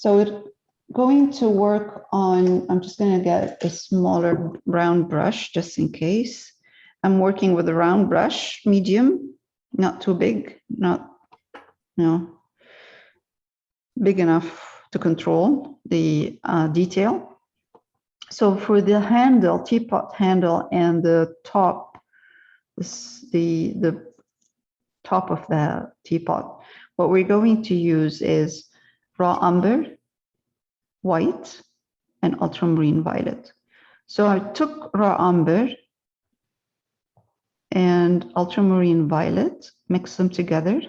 So we're going to work on, I'm just going to get a smaller round brush just in case. I'm working with a round brush, medium, not too big, not, big enough to control the detail. So for the handle, teapot handle, and the top, the top of the teapot, what we're going to use is raw umber, white, and ultramarine violet. So I took raw umber and ultramarine violet, mix them together,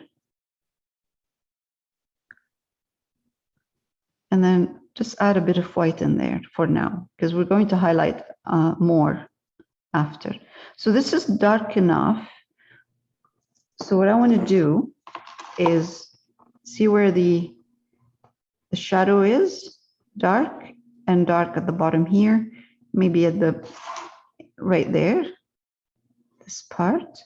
and then just add a bit of white in there for now, because we're going to highlight more after. So this is dark enough. So what I want to do is see where the shadow is, dark and dark at the bottom here, maybe at the right there, this part.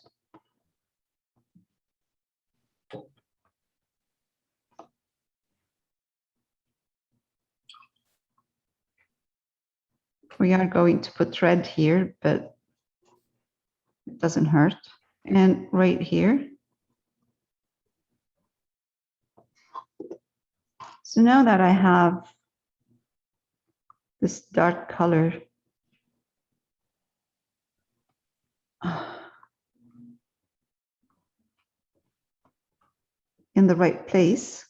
We are going to put red here, but it doesn't hurt. And right here. So now that I have this dark color in the right place,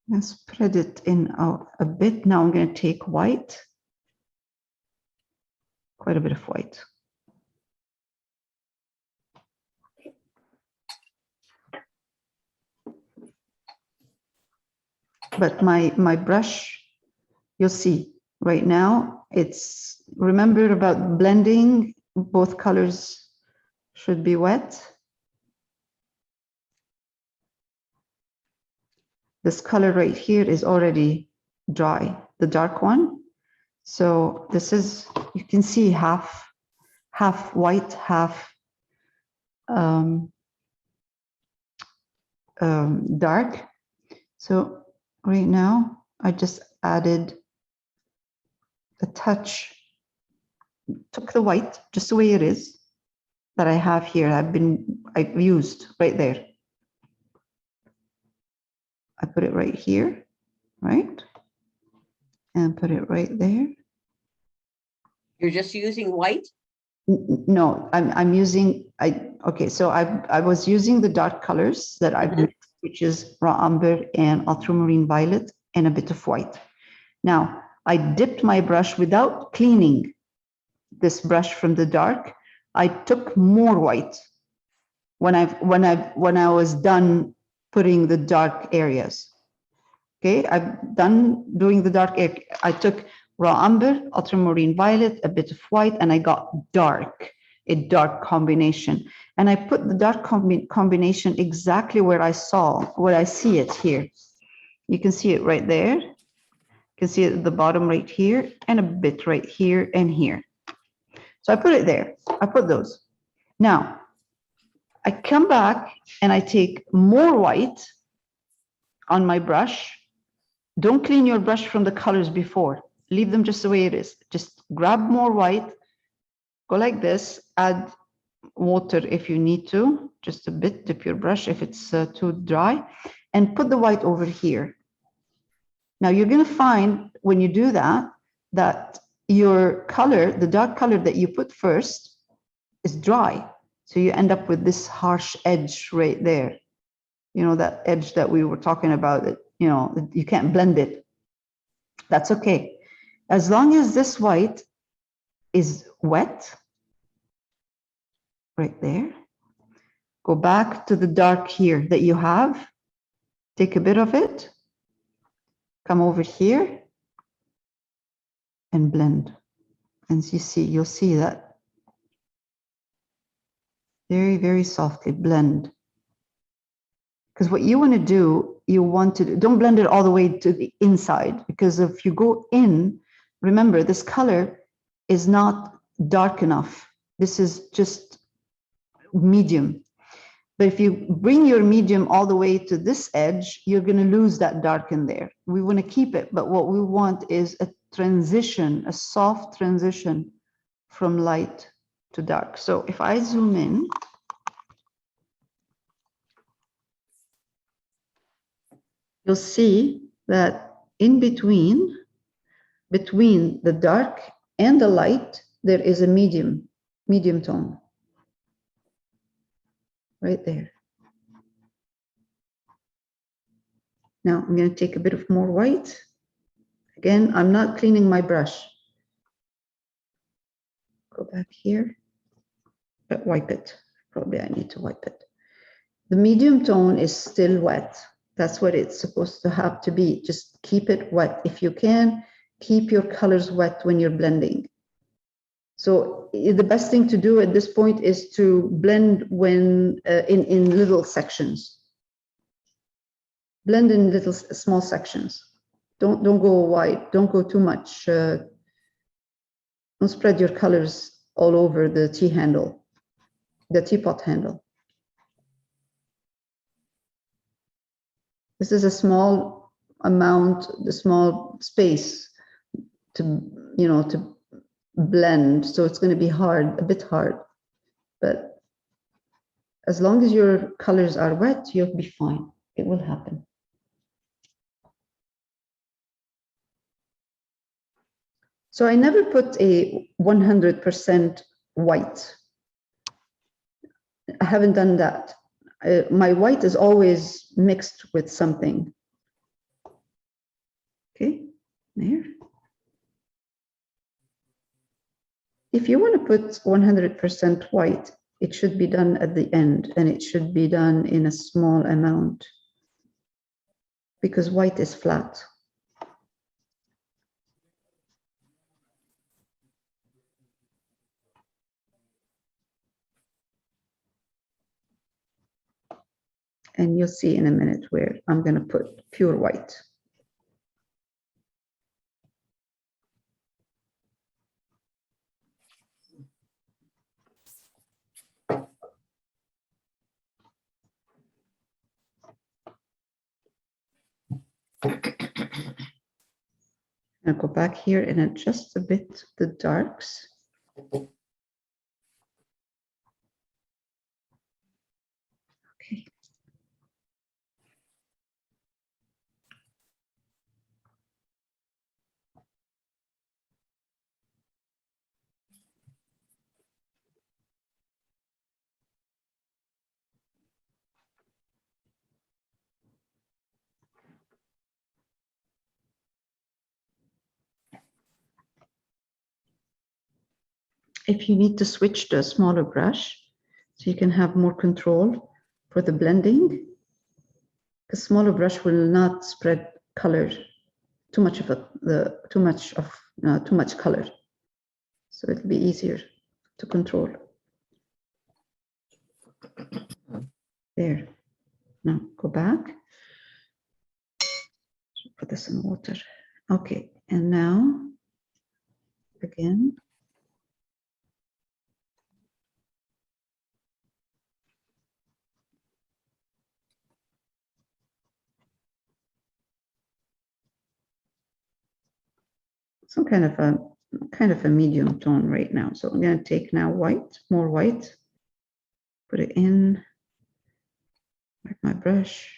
let's spread it in out a bit. Now I'm going to take white, quite a bit of white. But my brush, you'll see right now, it's, remember about blending, both colors should be wet. This color right here is already dry, the dark one. So this is, you can see half white, half dark. So right now I just added a touch, took the white just the way it is that I have here. I've used right there. I put it right here, right? And put it right there. You're just using white? No, I'm using, okay, so I was using the dark colors that I've mixed, which is raw umber and ultramarine violet and a bit of white. Now, I dipped my brush without cleaning this brush from the dark. I took more white when I was done putting the dark areas. Okay, I'm done doing the dark area. I took raw umber, ultramarine violet, a bit of white, and I got dark, a dark combination. And I put the dark combination exactly where I see it here. You can see it right there. You can see it at the bottom right here, and a bit right here and here. So I put it there. I put those. Now, I come back and I take more white on my brush. Don't clean your brush from the colors before. Leave them just the way it is. Just grab more white, go like this, add water if you need to, just a bit, dip your brush if it's too dry, and put the white over here. Now you're going to find when you do that, that your color, the dark color that you put first, is dry. So you end up with this harsh edge right there. You know, that edge that we were talking about, that, you know, you can't blend it. That's okay. As long as this white is wet, right there, go back to the dark here that you have, take a bit of it, come over here and blend. And you'll see that very, very softly blend. Because what you want to do, don't blend it all the way to the inside, because if you go in, remember this color is not dark enough. This is just medium. But if you bring your medium all the way to this edge, you're going to lose that dark in there. We want to keep it, but what we want is a transition, a soft transition from light to dark. So if I zoom in, you'll see that in between the dark and the light, there is a medium tone right there. Now I'm going to take a bit of more white. Again, I'm not cleaning my brush. Go back here, but wipe it. Probably I need to wipe it. The medium tone is still wet. That's what it's supposed to have to be. Just keep it wet. If you can, keep your colors wet when you're blending. So the best thing to do at this point is to blend when in little sections. Blend in little small sections. Don't go wide. Don't go too much. Don't spread your colors all over the teapot handle. This is a small amount, the small space to blend. So it's going to be hard, a bit hard, but as long as your colors are wet, you'll be fine. It will happen. So I never put a 100% white. I haven't done that. My white is always mixed with something. Okay, there. If you want to put 100% white, it should be done at the end, and it should be done in a small amount because white is flat. And you'll see in a minute where I'm going to put pure white. I'll go back here and adjust a bit the darks. Okay. If you need to switch to a smaller brush, so you can have more control for the blending, a smaller brush will not spread color too much color, so it'll be easier to control. There. Now go back. Put this in water. Okay, and now again. Some kind of a medium tone right now. So I'm going to take now white, more white, put it in, like my brush,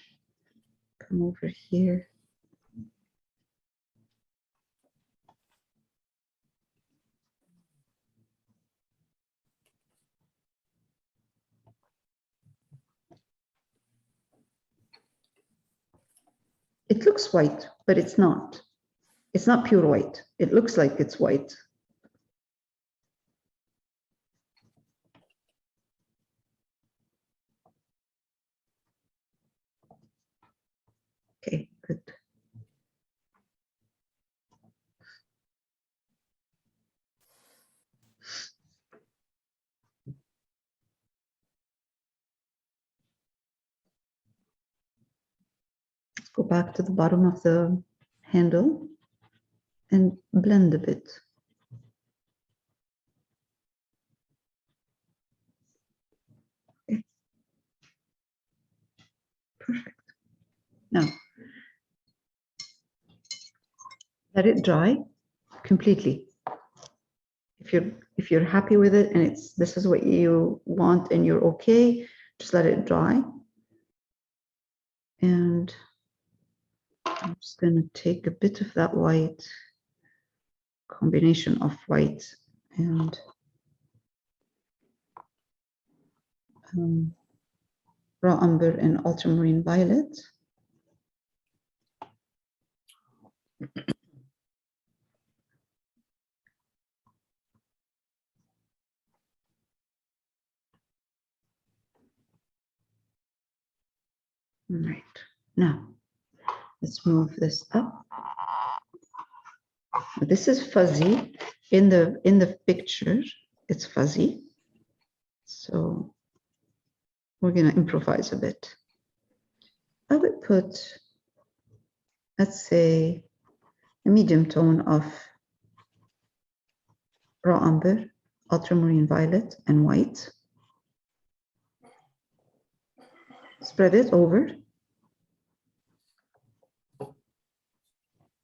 come over here. It looks white, but it's not. It's not pure white. It looks like it's white. Okay, good. Let's go back to the bottom of the handle and blend a bit. perfect. Now, let it dry completely. If you're happy with it and this is what you want and you're okay, just let it dry. And I'm just going to take a bit of that white, combination of white and raw umber and ultramarine violet. All right, now let's move this up. This is fuzzy in the picture. It's fuzzy, so we're going to improvise a bit. I would put, let's say, a medium tone of raw umber, ultramarine violet, and white. Spread it over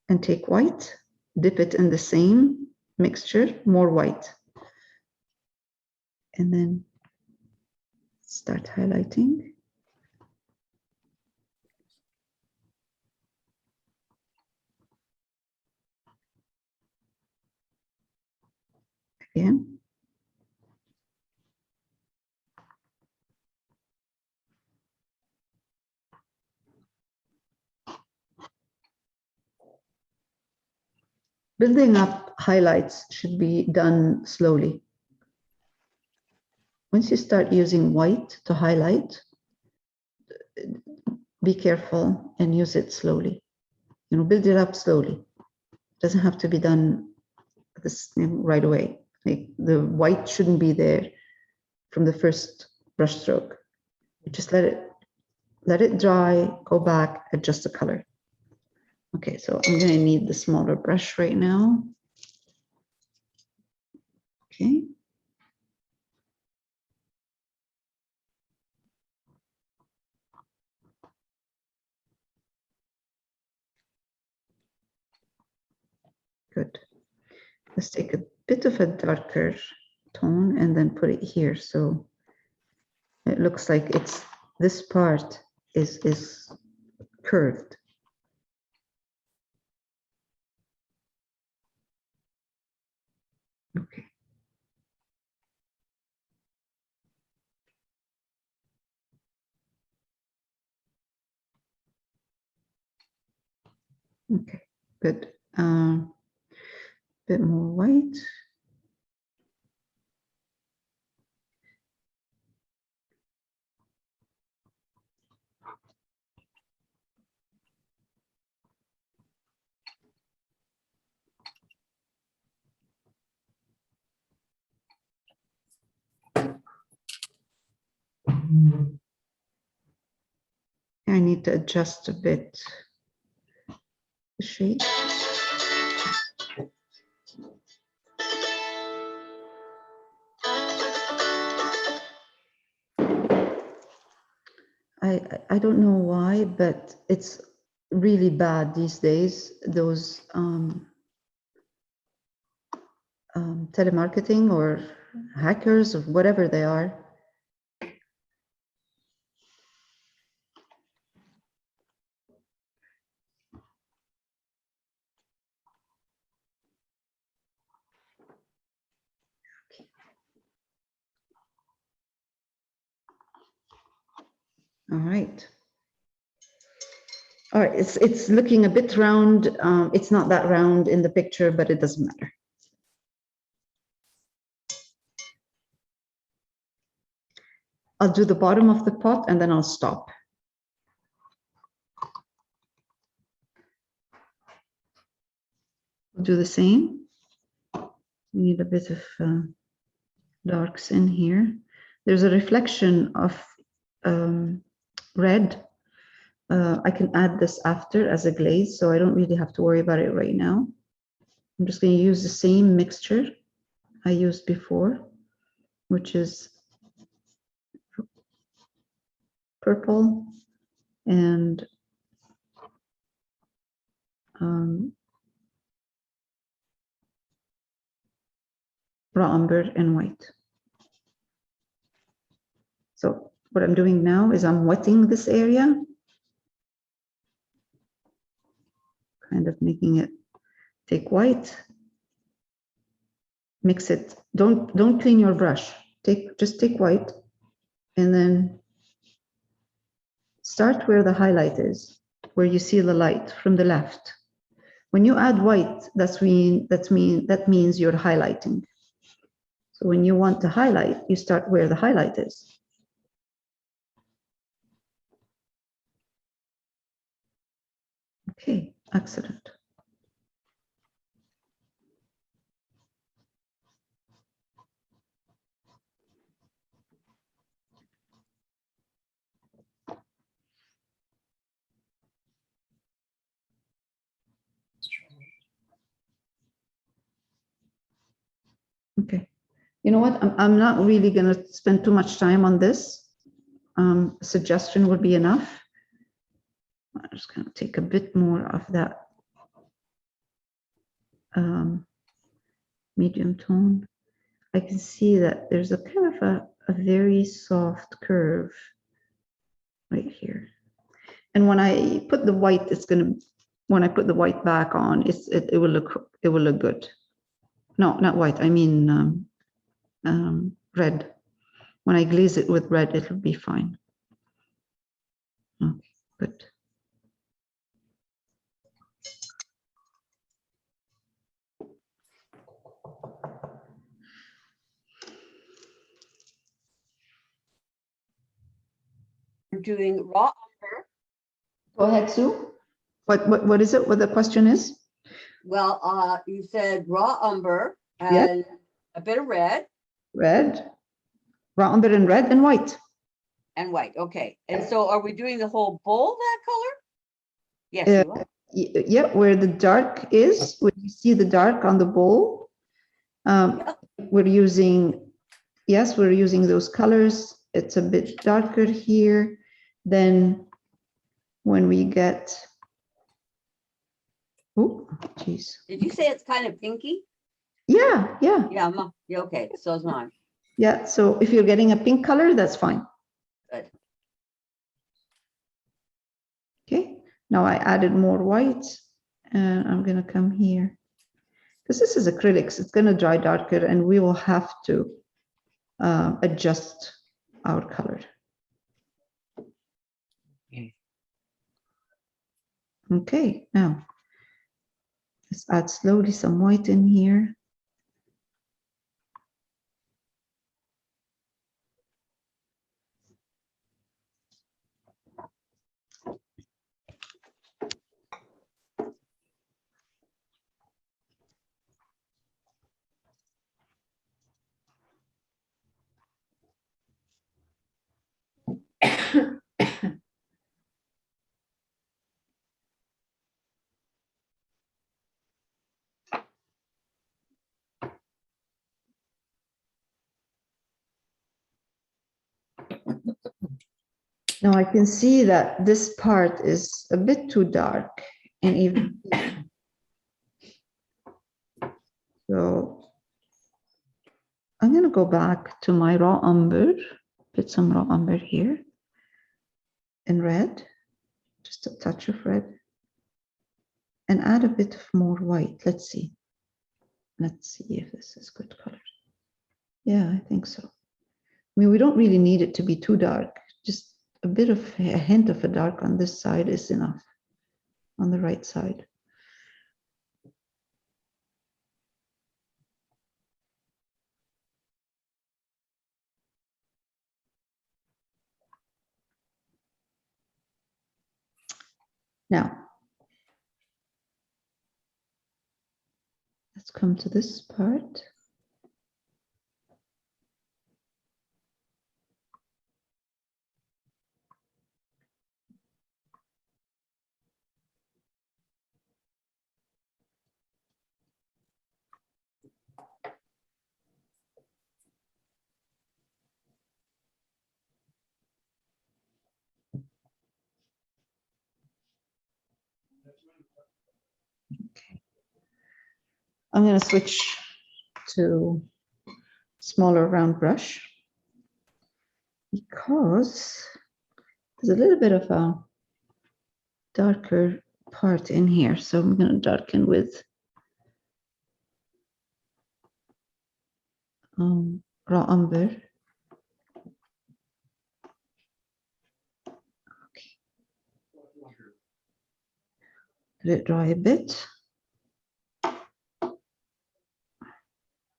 and take white, dip it in the same mixture, more white, and then start highlighting. Again. Building up highlights should be done slowly. Once you start using white to highlight, be careful and use it slowly. You know, build it up slowly. It doesn't have to be done right away. Like the white shouldn't be there from the first brush stroke. You just let it dry, go back, adjust the color. Okay, so I'm going to need the smaller brush right now. Okay. Good. Let's take a bit of a darker tone and then put it here. So it looks like this part is curved. Okay. Okay, good. Bit more white. I need to adjust a bit the shade. I don't know why, but it's really bad these days, those telemarketing or hackers or whatever they are. All right. All right, it's looking a bit round. It's not that round in the picture, but it doesn't matter. I'll do the bottom of the pot and then I'll stop. We'll do the same. We need a bit of darks in here. There's a reflection of red. I can add this after as a glaze, so I don't really have to worry about it right now. I'm just going to use the same mixture I used before, which is purple, and raw umber and white. So what I'm doing now is I'm wetting this area, kind of making it, take white, mix it. Don't clean your brush. Just take white and then start where the highlight is, where you see the light from the left. When you add white, that means you're highlighting. So when you want to highlight, you start where the highlight is. Okay, excellent. Okay. You know what? I'm not really going to spend too much time on this. Suggestion would be enough. I'm just going to take a bit more of that medium tone. I can see that there's a kind of a very soft curve right here. And when I put the white, when I put the white back on, it will look good. No, not white. I mean red. When I glaze it with red, it'll be fine. Okay, good. We're doing raw umber. Go ahead, Sue. What is it? What the question is? Well, you said raw umber Yeah. and a bit of red Red, raw umber and red and white. and white. Okay. And so are we doing the whole bowl that color? Yes, you are. Yeah, where the dark is, where you see the dark on the bowl. Yep. We're using those colors. It's a bit darker here than when we get, oh, geez. Did you say it's kind of pinky? Yeah. Yeah, okay, so is mine. Yeah, so if you're getting a pink color, that's fine. Good. Okay, now I added more white and I'm gonna come here. Because this is acrylics, it's gonna dry darker and we will have to adjust our color. Okay, now let's add slowly some white in here. Now I can see that this part is a bit too dark and even so I'm going to go back to my raw umber, put some raw umber here in red, just a touch of red, and add a bit of more white. Let's see if this is good color. Yeah, I think so. I mean, we don't really need it to be too dark. Just a bit of a hint of a dark on this side is enough, on the right side. Now, let's come to this part. I'm going to switch to smaller round brush because there's a little bit of a darker part in here. So I'm going to darken with raw umber. Okay. Let it dry a bit.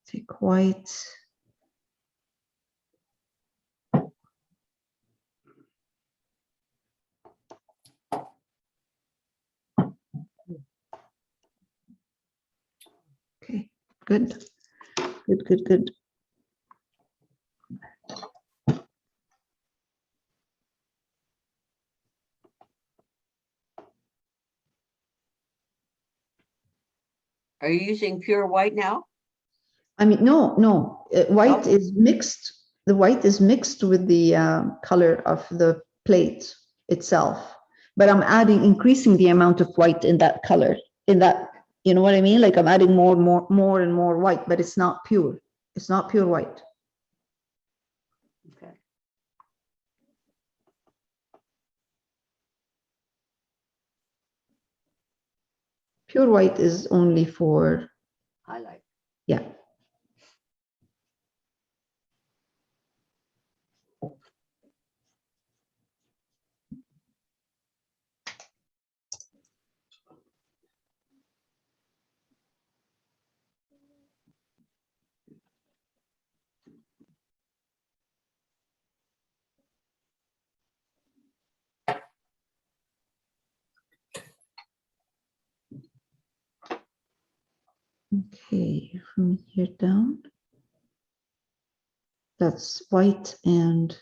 Take white. Okay, good, good, good, good. Are you using pure white now? I mean, no, white is mixed. The white is mixed with the color of the plate itself. But I'm increasing the amount of white in that color, in that, you know what I mean? Like I'm adding more and more white, but it's not pure. It's not pure white. Okay. Pure white is only for, Highlight. yeah. Okay, from here down. That's white and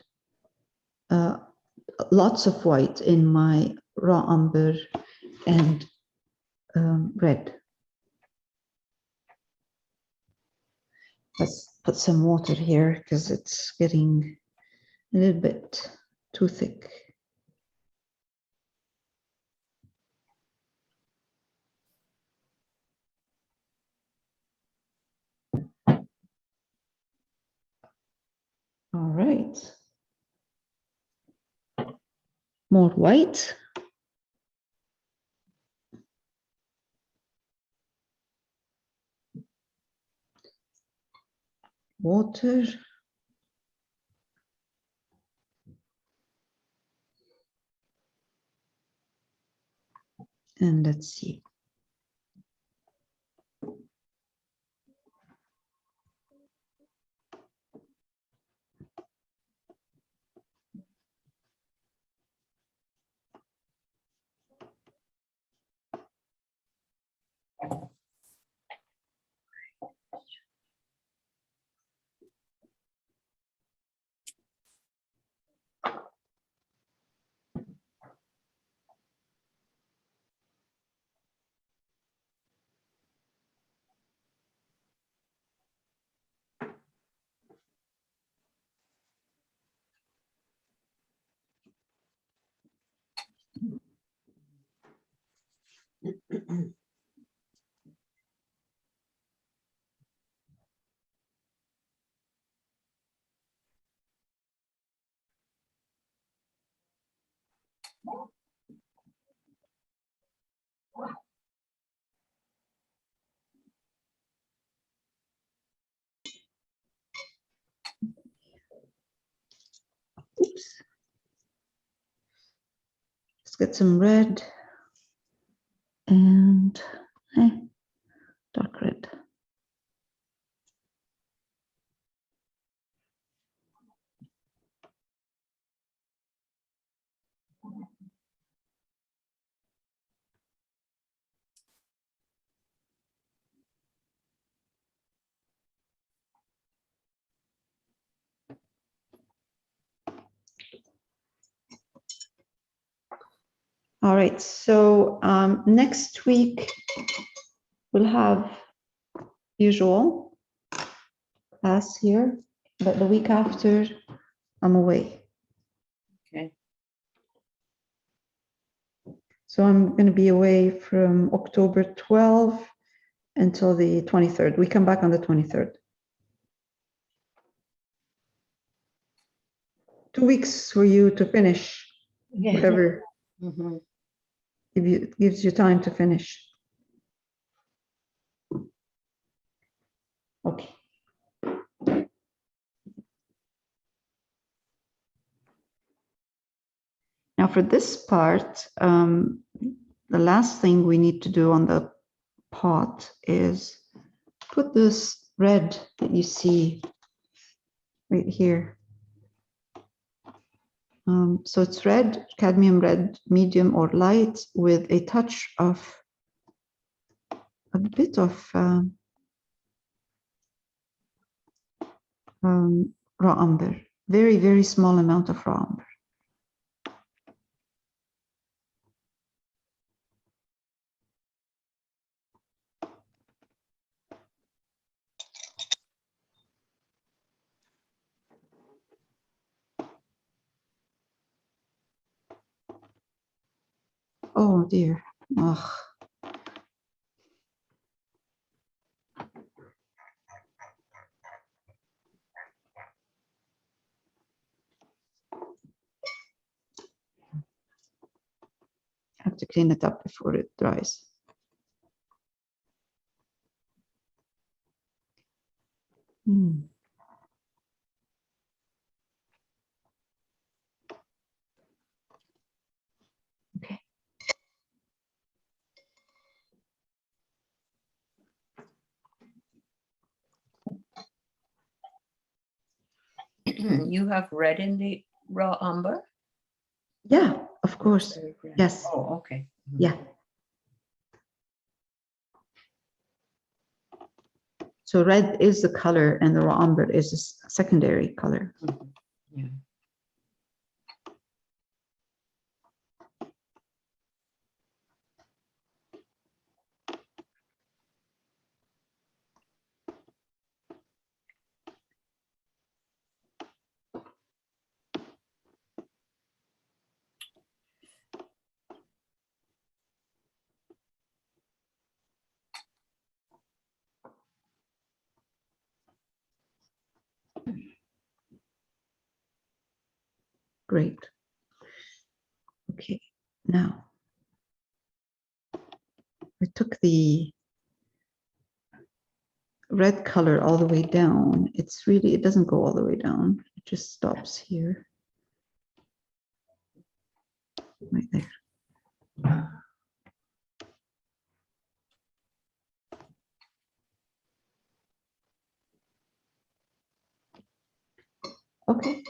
lots of white in my raw umber and red. Let's put some water here because it's getting a little bit too thick. All right. More white. Water. And let's see. Oops. Let's get some red and dark red. All right, so next week we'll have usual class here, but the week after I'm away. Okay. So I'm going to be away from October 12 until the 23rd. We come back on the 23rd. 2 weeks for you to finish whatever Mhm. gives you time to finish. Okay. Now for this part, the last thing we need to do on the pot is put this red that you see right here. So it's red, cadmium red, medium or light, with a touch of a bit of raw umber. Very, very small amount of raw umber. Oh dear. Ugh. I have to clean it up before it dries. Okay. You have red in the raw umber? Yeah, of course. Very red. Yes. Oh, okay. Mhm. Yeah. So red is the color and the raw umber is a secondary color. Mhm. Yeah. Great. Okay, now I took the red color all the way down. It's really, it doesn't go all the way down. It just stops here. Right there. Okay,